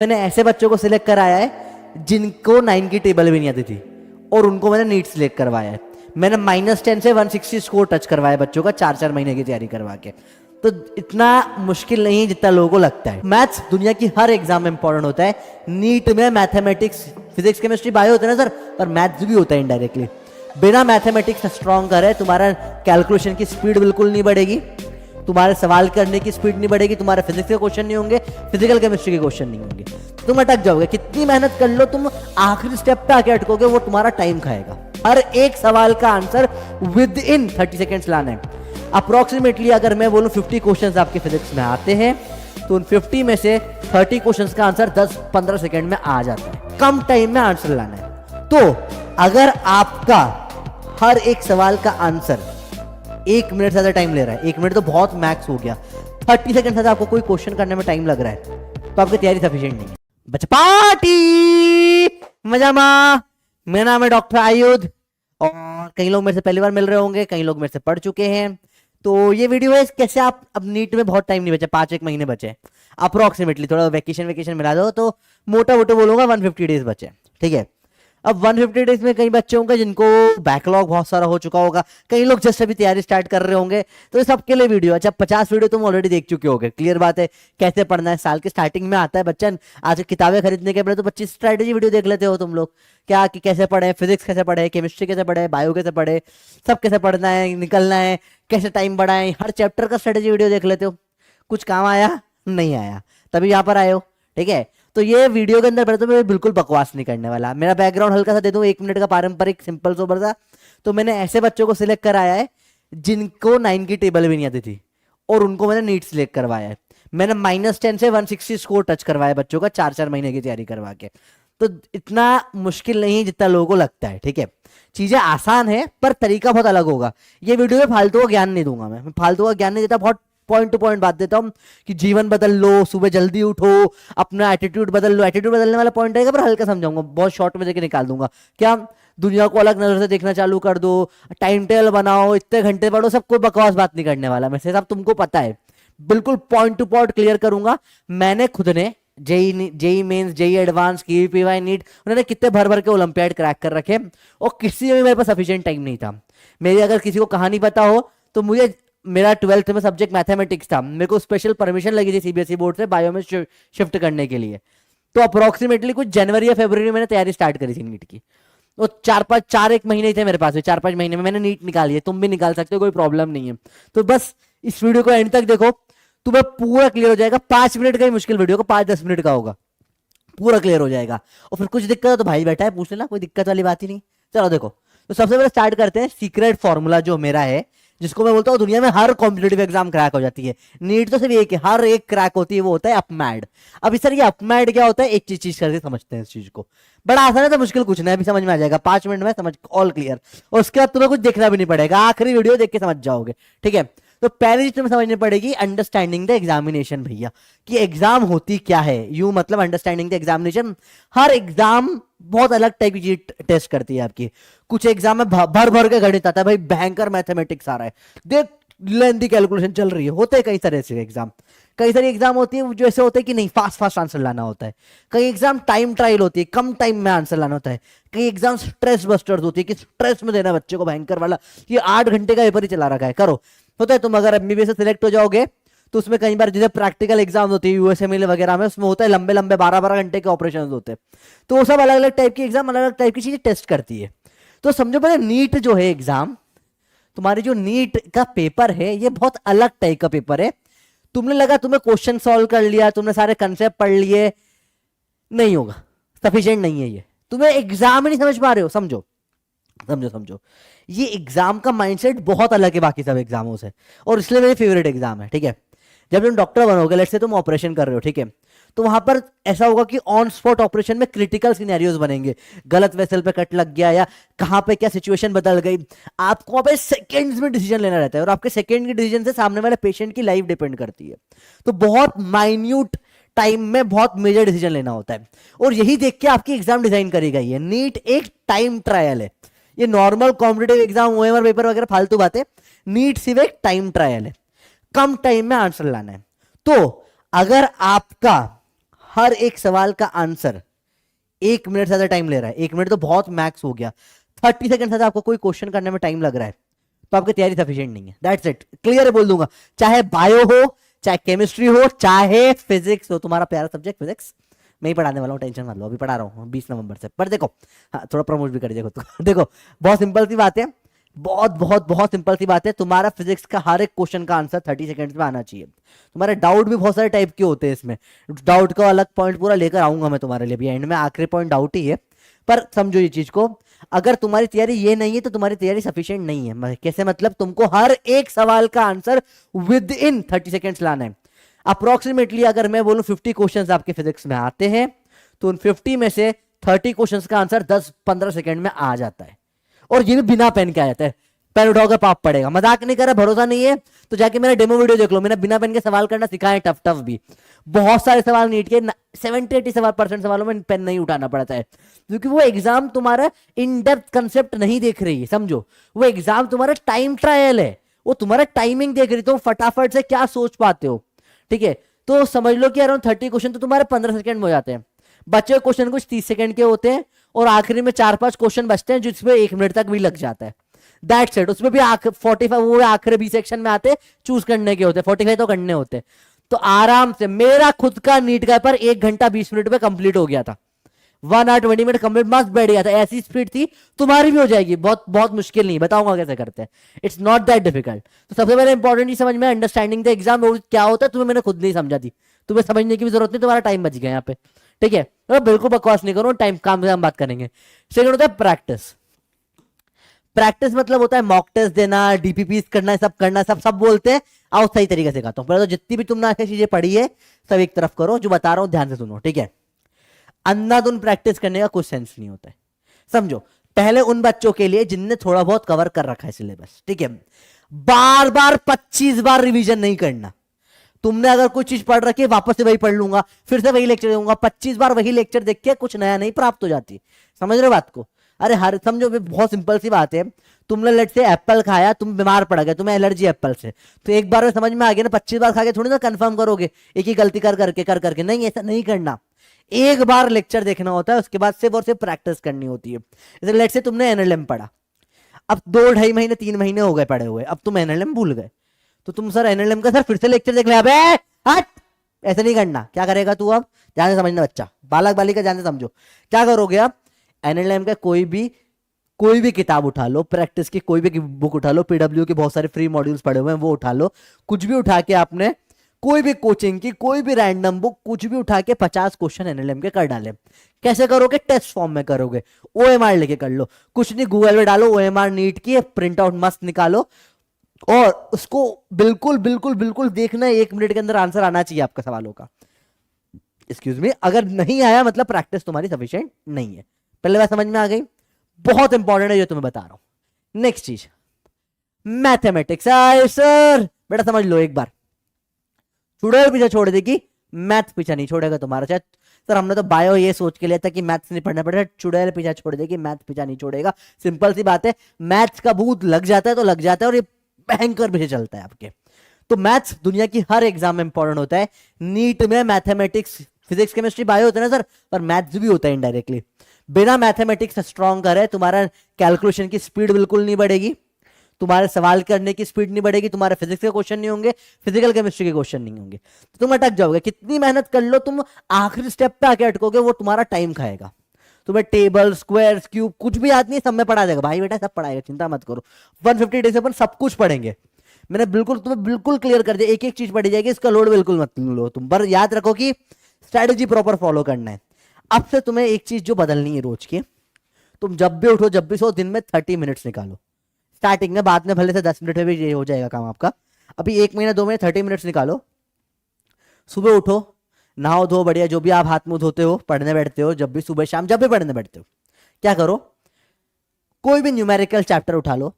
मैंने ऐसे बच्चों को सिलेक्ट कराया है जिनको 9 की टेबल भी नहीं आती थी और उनको मैंने नीट सिलेक्ट करवाया है। मैंने -10 से 160 स्कोर टच करवाया बच्चों का 4-4 महीने की तैयारी करवा के। तो इतना मुश्किल नहीं है जितना लोगों को लगता है। मैथ्स दुनिया की हर एग्जाम में इंपॉर्टेंट होता है। नीट में मैथमेटिक्स, फिजिक्स, केमिस्ट्री, बायो होता है ना सर, पर मैथ्स भी होता है इनडायरेक्टली। बिना मैथमेटिक्स स्ट्रॉन्ग करे तुम्हारा कैलकुलेशन की स्पीड बिल्कुल नहीं बढ़ेगी, तुम्हारे सवाल करने की स्पीड नहीं बढ़ेगी, तुम्हारे फिजिक्स के क्वेश्चन नहीं होंगे, फिजिकल केमिस्ट्री के क्वेश्चन नहीं होंगे, तुम अटक जाओगे। कितनी मेहनत कर लो, तुम आखिरी स्टेप पे आके अटकोगे, वो तुम्हारा टाइम खाएगा। हर एक सवाल का आंसर विद इन 30 सेकेंड्स लाना है। अप्रोक्सीमेटली अगर मैं बोलूं 50 क्वेश्चंस आपके फिजिक्स में आते हैं तो उन 50 में से 30 क्वेश्चंस का आंसर 10-15 सेकेंड में आ जाता है। कम टाइम में आंसर लाना है। तो अगर आपका हर एक सवाल का आंसर 1 मिनट ज्यादा टाइम ले रहा है, 1 मिनट तो बहुत मैक्स हो गया, 30 सेकंड से आपको कोई क्वेश्चन करने में टाइम लग रहा है तो आपकी तैयारी सफिशिएंट नहीं है। बच्चा पार्टी मजामा। मेरा नाम है डॉक्टर आयुध और कई लोग मेरे से पहली बार मिल रहे होंगे, कई लोग मेरे से पढ़ चुके हैं। तो ये वीडियो है कैसे आप, अब नीट में बहुत टाइम नहीं बचा, 5-1 महीने बचे अप्रोक्सीमेटली, थोड़ा वेकेशन मिला दो तो मोटा मोटा बोलूंगा 150 डेज बचे, ठीक है। अब 150 डेज में कई बच्चे होंगे जिनको बैकलॉग बहुत सारा हो चुका होगा, कई लोग जस्ट अभी तैयारी स्टार्ट कर रहे होंगे, तो सबके लिए वीडियो। अच्छा 50 वीडियो तुम ऑलरेडी देख चुके होगे, क्लियर बात है कैसे पढ़ना है। साल के स्टार्टिंग में आता है बच्चा, आज किताबें खरीदने के पहले तो 25 स्ट्रैटेजी वीडियो देख लेते हो तुम लोग, क्या कि कैसे पढ़े, फिजिक्स कैसे पढ़े, केमिस्ट्री कैसे पढ़े, बायो कैसे पढ़े, सब कैसे पढ़ना है, निकलना है, कैसे टाइम बढ़ाएं, हर चैप्टर का स्ट्रेटेजी वीडियो देख लेते हो। कुछ काम आया नहीं आया, तभी यहाँ पर आए हो, ठीक है। तो ये वीडियो के अंदर पहले तो मैं बिल्कुल बकवास नहीं करने वाला। मेरा बैकग्राउंड हल्का सा दे दूं, 1 मिनट का पारंपरिक सिंपल सोबर सा। तो मैंने ऐसे बच्चों को सिलेक्ट कराया है जिनको 9 की टेबल भी नहीं आती थी और उनको मैंने नीट सिलेक्ट करवाया है। मैंने -10 से 160 स्कोर टच करवाया बच्चों का 4-4 महीने की तैयारी करवा के। तो इतना मुश्किल नहीं है जितना लोगों को लगता है, ठीक है। चीजें आसान है पर तरीका बहुत अलग होगा। ये वीडियो में फालतू का ज्ञान नहीं दूंगा, मैं फालतू का ज्ञान नहीं देता, बहुत पॉइंट टू पॉइंट बात देता हूं कि जीवन बदल लो, सुबह जल्दी उठो, अपना एटीट्यूड बदल लो। एटीट्यूड बदलने वाला पॉइंट रहेगा पर हल्का समझाऊंगा, बहुत शॉर्ट में देके निकाल दूंगा। क्या दुनिया को अलग नजर से देखना चालू कर दो, टाइम टेबल बनाओ, इतने घंटे पढ़ो, सब कोई बकवास बात नहीं करने वाला मैं, सब तुमको पता है। बिल्कुल पॉइंट टू पॉइंट क्लियर करूंगा। मैंने खुद ने JEE Mains, JEE Advance, KVPY, NEET, उन्होंने कितने भर भर के ओलंपियाड क्रैक कर रखे और किसी में भी मेरे पास सफिशिएंट टाइम नहीं था। मेरी अगर किसी को कहानी पता हो तो मुझे, मेरा 12th में सब्जेक्ट मैथमेटिक्स था, मेरे को स्पेशल परमिशन लगी थी सीबीएसई बोर्ड से बायो में शिफ्ट करने के लिए। तो अप्रोक्सीमेटली कुछ जनवरी या फरवरी में मैंने तैयारी स्टार्ट करी थी नीट की। तो 4-1 महीने ही थे मेरे पास, 4-5 महीने में मैंने नीट निकाली है। तुम भी निकाल सकते हो, कोई प्रॉब्लम नहीं है। तो बस इस वीडियो को एंड तक देखो, तुम्हें पूरा क्लियर हो जाएगा। 5 मिनट का ही मुश्किल वीडियो को 5-10 मिनट का होगा, पूरा क्लियर हो जाएगा। और फिर कुछ दिक्कत हो तो भाई बैठा है पूछ लेना, कोई दिक्कत वाली बात ही नहीं। चलो देखो, तो सबसे पहले स्टार्ट करते हैं सीक्रेट फॉर्मूला जो मेरा है, जिसको मैं बोलता हूँ दुनिया में हर कॉम्पिटेटिव एग्जाम क्रैक हो जाती है। नीट तो सिर्फ एक है, हर एक क्रैक होती है, वो होता है अपमैड। अब इस तरह ये अपमैड क्या होता है, एक चीज करके समझते हैं इस चीज को। बड़ा आसान है, तो मुश्किल कुछ नहीं, अभी समझ में आ जाएगा 5 मिनट में, समझ ऑल क्लियर। और उसके बाद तुम्हें कुछ देखना भी नहीं पड़ेगा, आखिरी वीडियो देख के समझ जाओगे, ठीक है। तो पहली चीज तुम्हें समझनी पड़ेगी अंडरस्टैंडिंग द एग्जामिनेशन भैया, कि एग्जाम होती क्या है। यू मतलब understanding the examination. Her exam बहुत अलग टाइप की चीज टेस्ट करती है आपकी। कुछ एग्जाम में भर भर के गणित आता है भाई, भयंकर मैथमेटिक्स आ रहा है, देख लेंथी कैलकुलेशन चल रही है। होते हैं कई तरह से एग्जाम, कई सारी एग्जाम होती है जो ऐसे होते हैं कि नहीं फास्ट आंसर लाना होता है। कई एग्जाम टाइम ट्रायल होती है, कम टाइम में आंसर लाना होता है। कई एग्जाम स्ट्रेस बस्टर्स होती है कि स्ट्रेस में देना बच्चे को भयंकर वाला, ये 8 घंटे का पेपर ही चला रखा है, करो। होता है तुम अगर एमबीबीएस से सिलेक्ट हो जाओगे तो उसमें कई बार जैसे प्रैक्टिकल एग्जाम होती है यूएसएमएल वगैरह में, उसमें होता है लंबे लंबे 12-12 घंटे के ऑपरेशन होते हैं। तो वो सब अलग अलग टाइप की एग्जाम अलग अलग टाइप की चीजें टेस्ट करती है। तो समझो पहले नीट जो है एग्जाम, तुम्हारी जो नीट का पेपर है ये बहुत अलग टाइप का पेपर है। तुमने लगा तुम्हें क्वेश्चन सॉल्व कर लिया, तुमने सारे कंसेप्ट पढ़ लिए, नहीं होगा, सफिशिएंट नहीं है ये। तुम्हें एग्जाम ही नहीं समझ पा रहे हो, समझो समझो समझो। ये एग्जाम का माइंडसेट बहुत अलग है बाकी सब एग्जामों से, और इसलिए मेरी फेवरेट एग्जाम है, ठीक है। जब तुम डॉक्टर बनोगे, लेट्स से तुम ऑपरेशन कर रहे हो, ठीक है, तो वहां पर ऐसा होगा कि ऑन स्पॉट ऑपरेशन में क्रिटिकल सिनेरियोज बनेंगे, गलत वेसल पे कट लग गया या कहां पे क्या सिचुएशन बदल गई, आपको वहां पे सेकंड्स में डिसीजन लेना रहता है, और आपके सेकंड के डिसीजन से सामने वाले पेशेंट की लाइफ डिपेंड करती है। तो बहुत माइन्यूट टाइम में बहुत मेजर डिसीजन लेना होता है, और यही देख के आपकी एग्जाम डिजाइन करी गई है। नीट एक टाइम ट्रायल है, ये normal competitive exam OMR paper वगैरह फालतू बातें, नीट सिर्फ एक टाइम ट्रायल है, कम टाइम में आंसर लाना है। तो अगर आपका हर एक सवाल का आंसर 1 मिनट से ज्यादा टाइम ले रहा है, 1 मिनट तो बहुत मैक्स हो गया, 30 सेकंड से आपको कोई क्वेश्चन करने में टाइम लग रहा है तो आपकी तैयारी सफिशिएंट नहीं है। दैट्स इट, क्लियर बोल दूंगा। चाहे बायो हो, चाहे केमिस्ट्री हो, चाहे फिजिक्स हो, तुम्हारा प्यारा सब्जेक्ट फिजिक्स मैं ही पढ़ाने वाला हूँ, टेंशन मत लो, अभी पढ़ा रहा हूँ 20 नवंबर से। पर देखो, हाँ थोड़ा प्रमोट भी कर दिया खुद को। देखो बहुत सिंपल सी बात है, बहुत बहुत बहुत सिंपल सी बात है, तुम्हारा फिजिक्स का हर एक क्वेश्चन का आंसर 30 सेकंड्स में आना चाहिए। तुम्हारे डाउट भी बहुत सारे टाइप के होते हैं इसमें, डाउट का अलग पॉइंट पूरा लेकर आऊंगा मैं तुम्हारे लिए भी, एंड में आखिरी पॉइंट डाउट ही है। पर समझो ये चीज को, अगर तुम्हारी तैयारी ये नहीं है तो तुम्हारी तैयारी सफिशिएंट नहीं है। कैसे मतलब, तुमको हर एक सवाल का आंसर विद इन 30 सेकंड्स लाना है। अप्रोक्सीमेटली अगर मैं बोलूं 50 क्वेश्चंस आपके फिजिक्स में आते हैं तो उन 50 में से 30 क्वेश्चंस का आंसर 10-15 सेकंड में आ जाता है, और ये भी बिना पेन के आ जाता है। पेन उठाओगे पाप पड़ेगा, मजाक नहीं कर रहा, भरोसा नहीं है तो जाके मेरा डेमो वीडियो देख लो, मैंने बिना पेन के सवाल करना सिखाए, टफ टफ भी बहुत सारे सवाल नीट के 70-80% सवालों में पेन नहीं उठाना पड़ता है, क्योंकि वो एग्जाम तुम्हारा इन डेप्थ कंसेप्ट नहीं देख रही है, समझो वो एग्जाम तुम्हारा टाइम ट्रायल है, वो तुम्हारा टाइमिंग देख रही, तो फटाफट से क्या सोच पाते हो, ठीक है। तो समझ लो कि अराउंड 30 क्वेश्चन तो तुम्हारे 15 सेकंड में हो जाते हैं, बचे हुए क्वेश्चन कुछ 30 सेकंड के होते हैं, और आखिरी में 4-5 क्वेश्चन बचते हैं जिसमें 1 मिनट तक भी लग जाता है। दैट्स इट, उसमें भी 45 वो आखिरी 20 सेक्शन में आते चूज करने के होते, 45 तो करने होते। तो आराम से मेरा खुद का नीट का पर 1 घंटा 20 मिनट में कंप्लीट हो गया था, 1 आवर 20 मिनट कंप्लीट मस्त बैठ गया था, ऐसी स्पीड थी, तुम्हारी भी हो जाएगी, बहुत बहुत मुश्किल नहीं, बताऊंगा कैसे करते हैं, इट्स नॉट दैट डिफिकल्ट। तो सबसे पहले इंपॉर्टेंट चीज समझ में, अंडरस्टैंडिंग द एग्जाम क्या होता है, तुम्हें मैंने खुद नहीं समझा दी, तुम्हें समझने की भी जरूरत नहीं, तुम्हारा टाइम बच गया यहाँ पे, ठीक है। तो बिल्कुल बकवास नहीं करो, टाइम काम से हम बात करेंगे। सेकंड होता है प्रैक्टिस। प्रैक्टिस मतलब होता है मॉक टेस्ट देना, डीपीपी करना, सब करना, सब सब बोलते हैं, आओ सही तरीके से कहता हूं। पहले तो जितनी भी तुमने ऐसी चीजें पढ़ी है सब एक तरफ करो, जो बता रहा हूं ध्यान से सुनो, ठीक है। अंधाधुन प्रैक्टिस करने का कुछ सेंस नहीं होता है, समझो। पहले उन बच्चों के लिए जिनने थोड़ा बहुत कवर कर रखा है सिलेबस, ठीक है, बार बार 25 बार रिवीजन नहीं करना। तुमने अगर कोई चीज पढ़ रखी है, वापस से वही पढ़ लूंगा, फिर से वही लेक्चर दूंगा, 25 बार वही लेक्चर देख के कुछ नया नहीं प्राप्त हो जाती, समझ रहे बात को। अरे हर समझो, बहुत सिंपल सी बात है, तुमने लेट से एप्पल खाया, तुम बीमार पड़ गए, तुम्हें एलर्जी एप्पल से, तो एक बार में समझ में आ गया ना, 25 बार खा के थोड़ी ना कंफर्म करोगे, एक ही गलती कर करके नहीं, ऐसा नहीं करना। एक बार लेक्चर देखना होता है, उसके बाद सिर्फ और सिर्फ प्रैक्टिस करनी होती है। जैसे लेट से तुमने एनएलएम पढ़ा, अब 2-2.5 महीने 3 महीने हो गए पढ़े हुए, अब तुम एनएलएम भूल गए, तो तुम सर एनएलएम का सर फिर से लेक्चर देख ले, अबे हट, ऐसे नहीं करना। क्या करेगा तू, अब ध्यान से समझना बच्चा, बालक बालिका ध्यान से समझो, क्या करोगे आप, एनएलएम का कोई भी किताब उठा लो, प्रैक्टिस की कोई भी बुक उठा लो, पीडब्ल्यू के बहुत सारे फ्री मॉड्यूल्स पड़े हुए हैं वो उठा लो, कुछ भी उठा के आपने कोई भी कोचिंग की कोई भी रैंडम बुक कुछ भी उठा के 50 क्वेश्चन एनएलएम के कर डाले। कैसे करोगे, टेस्ट फॉर्म में करोगे, ओएमआर लेके कर लो, कुछ नहीं गूगल में डालो ओएमआर नीट की, प्रिंट आउट मस्त निकालो, और उसको बिल्कुल बिल्कुल बिल्कुल देखना है, 1 मिनट के अंदर आंसर आना चाहिए आपका सवालों का। एक्सक्यूज मी, अगर नहीं आया मतलब प्रैक्टिस तुम्हारी सफिशिएंट नहीं है। पहले बात समझ में आ गई, बहुत इंपॉर्टेंट है जो तुम्हें बता रहा हूं। नेक्स्ट चीज मैथमेटिक्स। सर बेटा समझ लो एक बार, चुड़ैल पीछा छोड़ देगी, मैथ पीछा नहीं छोड़ेगा तुम्हारा। चाहे सर हमने तो बायो ये सोच के लिया था कि मैथ्स नहीं पढ़ना पड़ेगा, चुड़ैल पीछा छोड़ देगी, मैथ पीछा नहीं छोड़ेगा। सिंपल सी बात है, मैथ्स का भूत लग जाता है तो लग जाता है, और ये भयंकर पीछे चलता है आपके। तो मैथ्स दुनिया की हर एग्जाम में इंपॉर्टेंट होता है। नीट में मैथमेटिक्स, फिजिक्स, केमिस्ट्री, बायो होता है ना सर, पर मैथ्स भी होता है इनडायरेक्टली। बिना मैथमेटिक्स स्ट्रॉन्ग करे तुम्हारा कैलकुलेशन की स्पीड बिल्कुल नहीं बढ़ेगी, तुम्हारे सवाल करने की स्पीड नहीं बढ़ेगी, तुम्हारे फिजिक्स के क्वेश्चन नहीं होंगे, फिजिकल केमिस्ट्री के क्वेश्चन नहीं होंगे, तो तुम अटक जाओगे। कितनी मेहनत कर लो, तुम आखिरी स्टेप पे आके अटकोगे, वो तुम्हारा टाइम खाएगा। तुम्हें टेबल, स्क्वायर, क्यूब कुछ भी याद नहीं, सब में पढ़ा देगा भाई, बेटा सब पढ़ाएगा, चिंता मत करो। 150 डेज अपन सब कुछ पढ़ेंगे, मैंने बिल्कुल तुम्हें बिल्कुल क्लियर कर दिया, एक एक चीज पढ़ी जाएगी, इसका लोड बिल्कुल मत लो तुम, पर याद रखो कि स्ट्रैटेजी प्रॉपर फॉलो करना है। अब से तुम्हें एक चीज जो बदलनी है रोज की, तुम जब भी उठो, जब भी सो, दिन में 30 मिनट्स निकालो। स्टार्टिंग में, बाद में भले से 10 मिनट में भी ये हो जाएगा काम आपका। अभी 1 महीना 2 महीने 30 मिनट्स निकालो। सुबह उठो, नहाओ धो बढ़िया, जो भी आप हाथ मुंह धोते हो, पढ़ने बैठते हो, जब भी सुबह शाम जब भी पढ़ने बैठते हो, क्या करो, कोई भी न्यूमेरिकल चैप्टर उठा लो,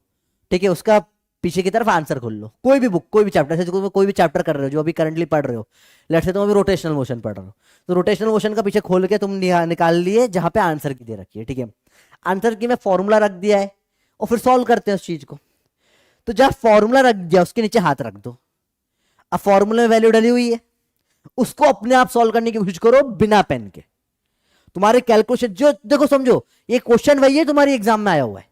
ठीक है, उसका पीछे की तरफ आंसर खोल लो, कोई भी बुक, कोई भी चैप्टर, जैसे कोई भी चैप्टर कर रहे हो जो अभी करंटली पढ़ रहे हो, लेट्स से तुम अभी रोटेशनल मोशन पढ़ रहे हो, तो रोटेशनल मोशन का पीछे खोल के तुम निकाल लिए जहां पे आंसर की दे रखी है, ठीक है। आंसर की मैं फॉर्मूला रख दिया है, और फिर सॉल्व करते हैं उस चीज को। तो जब फॉर्मूला रख दिया उसके नीचे हाथ रख दो, अब फॉर्मूला में वैल्यू डली हुई है, उसको अपने आप सॉल्व करने की कोशिश करो बिना पेन के। तुम्हारे कैलकुलेशन जो देखो समझो, ये क्वेश्चन वही है तुम्हारी एग्जाम में आया हुआ है,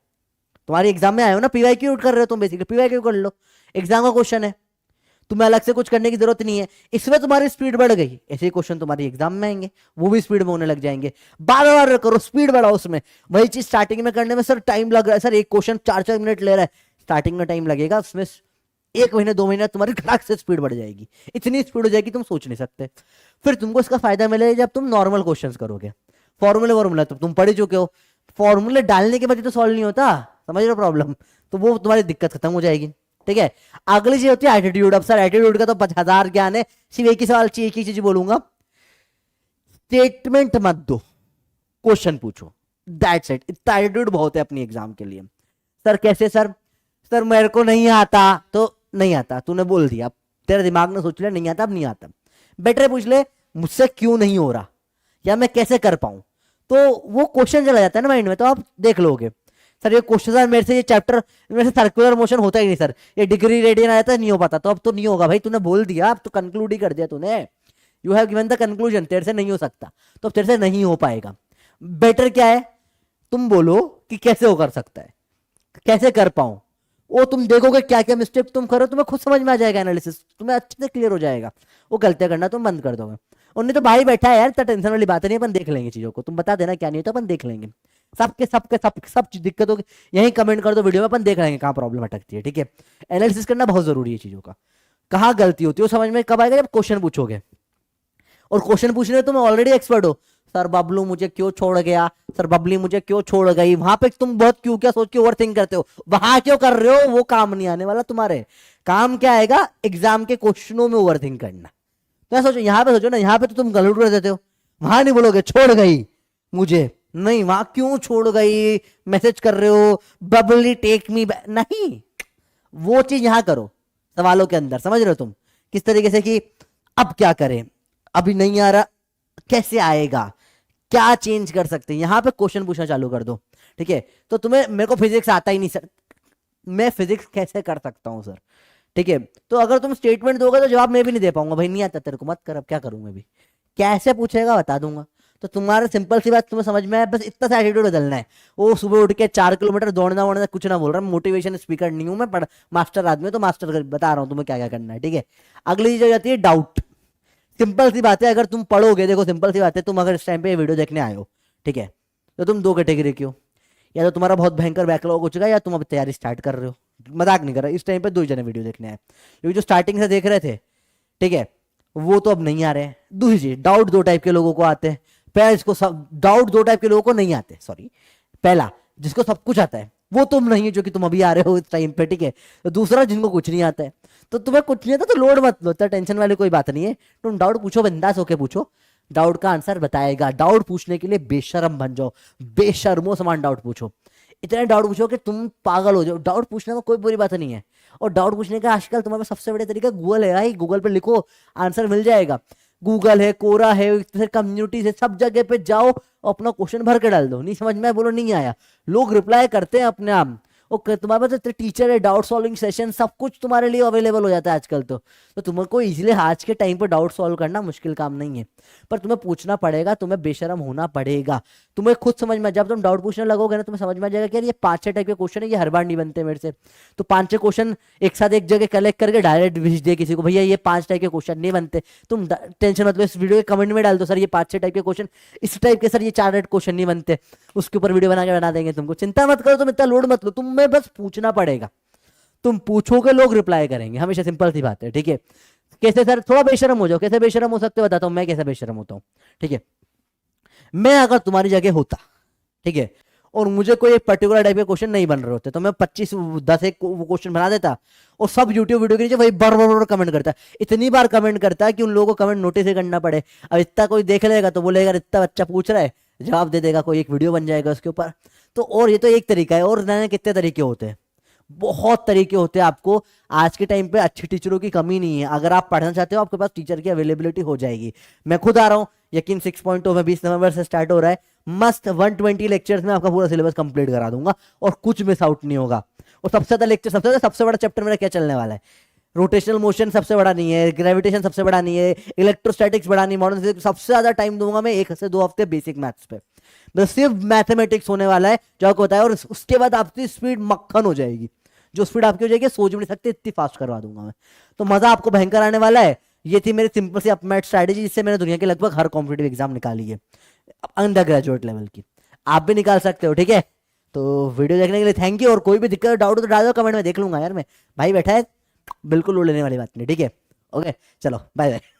तुम्हारी एग्जाम में आया हो ना, पीवाईक्यू कर रहे हो तुम, बेसिकली पीवाईक्यू कर लो, एग्जाम का क्वेश्चन है, तुम्हें अलग से कुछ करने की जरूरत नहीं है। इसमें तुम्हारी स्पीड बढ़ गई, ऐसे ही क्वेश्चन तुम्हारी एग्जाम में आएंगे, वो भी स्पीड में होने लग जाएंगे। बार बार करो, स्पीड बढ़ाओ उसमें। वही चीज स्टार्टिंग में करने में सर टाइम लग रहा है, सर एक क्वेश्चन 4-4 मिनट ले रहा है, स्टार्टिंग में टाइम लगेगा, उसमें 1 महीने 2 महीने तुम्हारी खड़ाक से स्पीड बढ़ जाएगी, इतनी स्पीड हो जाएगी तुम सोच नहीं सकते। फिर तुमको इसका फायदा मिलेगा जब तुम नॉर्मल क्वेश्चंस करोगे। फॉर्मूला तो तुम पढ़ ही चुके हो, फॉर्मूले डालने के बाद तो सॉल्व नहीं होता, समझ रहे हो प्रॉब्लम, तो वो तुम्हारी दिक्कत खत्म हो जाएगी। ठीक है, अगली चीज होती है एटीट्यूड। अब सर एटीट्यूड का तो 50,000 ज्ञान है, सिर्फ एक ही सवाल चाहिए, एक ही चीज बोलूंगा, स्टेटमेंट मत दो, क्वेश्चन पूछो, दैट्स इट। इतना एटीट्यूड बहुत है अपनी एग्जाम के लिए। सर कैसे सर? सर मेरे को नहीं आता तो नहीं आता, तूने बोल दिया, तेरे दिमाग ने सोच लिया नहीं आता, अब नहीं आता। बेटर पूछ ले मुझसे क्यों नहीं हो रहा, या मैं कैसे कर पाऊं, तो वो क्वेश्चन चला जाता है ना माइंड में, तो आप देख लोगे सर ये क्वेश्चन है मेरे से, ये चैप्टर मेरे से सर्कुलर मोशन होता ही नहीं सर, ये डिग्री रेडियन आया था नहीं हो पाता, तो अब तो नहीं होगा भाई, तूने बोल दिया, अब तो कंक्लूड ही कर दिया तूने, you have given the conclusion, तेरे से नहीं हो सकता, तो अब तेरे से नहीं हो पाएगा। बेटर क्या है, तुम बोलो कि कैसे हो कर सकता है, कैसे कर पाऊं, वो तुम देखोगे क्या क्या मिस्टेक तुम करो, तुम्हें खुद समझ में आ जाएगा, एनालिसिस तुम्हें अच्छे से क्लियर हो जाएगा, वो गलतियां करना तुम बंद कर दोगे। उन्हें तो भाई बैठा है यार, इतना टेंशन वाली बात नहीं, अपन देख लेंगे चीजों को, तुम बता देना क्या नहीं है तो अपन देख लेंगे, सब चीज दिक्कत होगी यही कमेंट कर दो वीडियो में, अपन देख लेंगे कहाँ प्रॉब्लम अटकती है। ठीक है, एनालिसिस करना बहुत जरूरी है चीजों का, कहाँ गलती होती है वो समझ में कब आएगा, जब क्वेश्चन पूछोगे, और क्वेश्चन पूछने में तुम ऑलरेडी एक्सपर्ट हो। सर बबलू मुझे क्यों छोड़ गया, सर बबली मुझे क्यों छोड़ गई, वहां पे तुम बहुत क्यों क्या सोच के ओवर थिंक करते हो, वहां क्यों कर रहे हो, वो काम नहीं आने वाला तुम्हारे, काम क्या आएगा एग्जाम के क्वेश्चनों में ओवर थिंक करना। तो सोचो यहाँ पे, सोचो ना यहाँ पे तो तुम गलत कर देते हो, वहां नहीं बोलोगे छोड़ गई मुझे, नहीं वहां क्यों छोड़ गई, मैसेज कर रहे हो बबली टेक मी, नहीं वो चीज यहां करो सवालों के अंदर, समझ रहे हो तुम किस तरीके से कि अब क्या करें, अभी नहीं आ रहा कैसे आएगा, क्या चेंज कर सकते हैं, यहां पे क्वेश्चन पूछना चालू कर दो। ठीक है, तो तुम्हें मेरे को फिजिक्स आता ही नहीं सर, मैं फिजिक्स कैसे कर सकता हूं सर। ठीक है, तो अगर तुम स्टेटमेंट दोगे तो जवाब मैं भी नहीं दे पाऊंगा, भाई नहीं आता तेरे को मत कर, अब क्या करूं मैं भी, कैसे पूछेगा बता दूंगा। तो तुम्हारा सिंपल सी बात तुम्हें समझ में आया, बस इतना सा एटीट्यूड बदलना है। वो सुबह उठ के 4 किलोमीटर दौड़ना वोड़ना कुछ ना बोल रहा, मोटिवेशन स्पीकर नहीं हूं मैं, मास्टर आदमी हूं, तो मास्टर बता रहा हूं तुम्हें क्या क्या करना है। ठीक है, अगली चीज हो जाती है डाउट। सिंपल सी बात है, अगर तुम पढ़ोगे, देखो सिंपल सी बात है, तुम अगर इस टाइम पे वीडियो देखने आए हो, ठीक है, तो तुम दो कैटेगरी की हो, या तो तुम्हारा बहुत भयंकर बैकलॉग हो चुका है, या तुम अब तैयारी स्टार्ट कर रहे हो, मजाक नहीं कर रहा, इस टाइम पे 2 जने वीडियो देखने आए, क्योंकि जो स्टार्टिंग से देख रहे थे, ठीक है, वो तो अब नहीं आ रहे हैं। दूसरी चीज, डाउट 2 टाइप के लोगों को आते हैं, पहला जिसको सब डाउट 2 टाइप के लोगों को नहीं आते, सॉरी, पहला जिसको सब कुछ आता है वो तुम नहीं है, जो कि तुम अभी आ रहे हो इस टाइम पे। ठीक है, तो दूसरा जिनको कुछ नहीं आता है, तो तुम्हें कुछ नहीं आता तो लोड मत लो, तो टेंशन वाली कोई बात नहीं है, तुम डाउट पूछो, बिंदास होके पूछो, डाउट का आंसर बताएगा। डाउट पूछने के लिए बेशर्म बन जाओ, बेशर्मो समान डाउट पूछो, इतने डाउट पूछो कि तुम पागल हो जाओ। डाउट पूछने में कोई बुरी बात नहीं है, और डाउट पूछने का आजकल तुम्हारे पास सबसे बड़े तरीका गूगल है भाई, गूगल पे लिखो आंसर मिल जाएगा, गूगल है, कोरा है, कम्युनिटी है, सब जगह पे जाओ, अपना क्वेश्चन भर के डाल दो, नहीं समझ में बोलो नहीं आया, लोग रिप्लाई करते हैं अपने आप, और तुम्हारे पास टीचर है, डाउट सॉल्विंग सेशन सब कुछ तुम्हारे लिए अवेलेबल हो जाता है आजकल। तो तुमको इजीली आज के टाइम पर डाउट सॉल्व करना मुश्किल काम नहीं है, पर तुम्हें पूछना पड़ेगा, तुम्हें बेशरम होना पड़ेगा, तुम्हें खुद समझ में, जब तुम डाउट पूछने लगोगे ना, तुम्हें समझ में आ जाएगा कि यार ये 5-6 टाइप के क्वेश्चन है, ये हर बार नहीं बनते मेरे से, तो 5-6 क्वेश्चन एक साथ एक जगह कलेक्ट करके डायरेक्ट भेज दे किसी को, भैया ये 5 टाइप के क्वेश्चन नहीं बनते, तुम टेंशन मत लो, इस वीडियो के कमेंट में डाल दो सर ये 5-6 टाइप के क्वेश्चन, इस टाइप के सर ये 4 क्वेश्चन नहीं बनते, उसके ऊपर वीडियो बना के बना देंगे तुमको, चिंता मत करो, तुम इतना लोड मत लो, तुम्हें बस पूछना पड़ेगा, तुम पूछोगे लोग रिप्लाई करेंगे, हमेशा सिंपल सी बात है। ठीक है, कैसे सर, थोड़ा बेशरम हो जाओ, कैसे बेशरम हो सकते हो बताता हूं मैं कैसे बेशरम होता हूं। ठीक है, मैं अगर तुम्हारी जगह होता, ठीक है, और मुझे कोई एक पर्टिकुलर टाइप के क्वेश्चन नहीं बन रहे होते, तो मैं 25-10 एक क्वेश्चन बना देता, और सब यूट्यूब वीडियो के नीचे वही बार बार कमेंट करता है, इतनी बार कमेंट करता है कि उन लोगों को कमेंट नोटिस ही करना पड़े। अब इतना कोई देख लेगा तो बोलेगा इतना बच्चा पूछ रहा है, जवाब दे देगा, कोई एक वीडियो बन जाएगा उसके ऊपर। तो और ये तो एक तरीका है, और नए कितने तरीके होते हैं, बहुत तरीके होते हैं। आपको आज के टाइम पे अच्छे टीचरों की कमी नहीं है, अगर आप पढ़ना चाहते हो आपके पास टीचर की अवेलेबिलिटी हो जाएगी। मैं खुद आ रहा हूँ, यकीन 6.0 में 20 नवंबर से स्टार्ट हो रहा है, मस्त 120 लेक्चर्स में आपका पूरा सिलेबस कंप्लीट करा दूंगा, और कुछ मिस आउट नहीं होगा। और सबसे ज्यादा लेक्चर, सबसे बड़ा चैप्टर मेरा क्या चलने वाला है, रोटेशनल मोशन सबसे बड़ा नहीं है, ग्रेविटेशन सबसे बड़ा नहीं है, इलेक्ट्रोस्टैटिक्स बड़ा नहीं, मॉडर्न फिजिक्स। सबसे ज्यादा टाइम दूंगा मैं 1 से 2 हफ्ते बेसिक मैथ्स पे, बस सिर्फ मैथमेटिक्स होने वाला है जो आपको बताया। और उसके बाद आपकी स्पीड मक्खन हो जाएगी, जो स्पीड आपकी हो जाएगी सोच भी नहीं सकते इतनी फास्ट करवा दूंगा मैं। तो मजा आपको भयंकर आने वाला है। ये थी मेरी सिंपल सी अपमेट स्ट्रैटेजी, जिससे मैंने दुनिया के लगभग हर कॉम्पिटेटिव एग्जाम निकाली है अंडर ग्रेजुएट लेवल की। आप भी निकाल सकते हो, ठीक है। तो वीडियो देखने के लिए थैंक यू, और कोई भी दिक्कत डाउट तो डाल दो कमेंट में, देख लूंगा यार मैं, भाई बैठा है, बिल्कुल उड़ लेने वाली बात नहीं, ठीक है। ओके चलो बाय बाय।